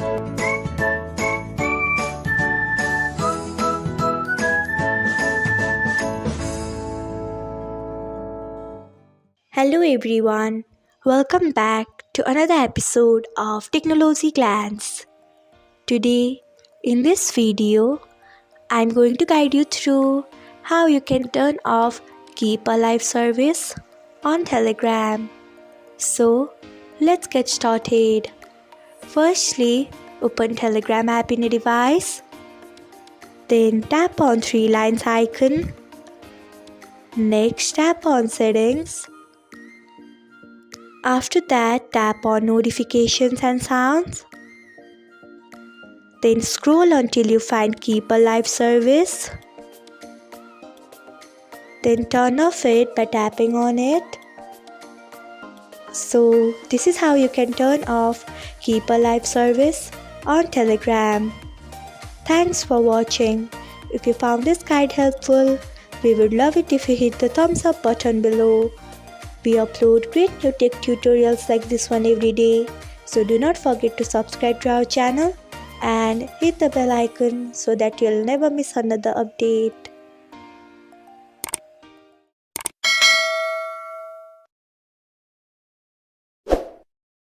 Hello everyone, welcome back to another episode of Technologyglance. Today, in this video, I'm going to guide you through how you can turn off Keep Alive service on Telegram. So, let's get started. Firstly, open Telegram app in a device. Then tap on three lines icon. Next, tap on settings. After that, tap on notifications and sounds. Then scroll until you find Keep Alive service. Then turn off it by tapping on it. So this is how you can turn off Keep Alive service on Telegram. Thanks for watching. If you found this guide helpful, we would love it if you hit the thumbs up button below. We upload great new tech tutorials like this one every day, so do not forget to subscribe to our channel and hit the bell icon so that you'll never miss another update.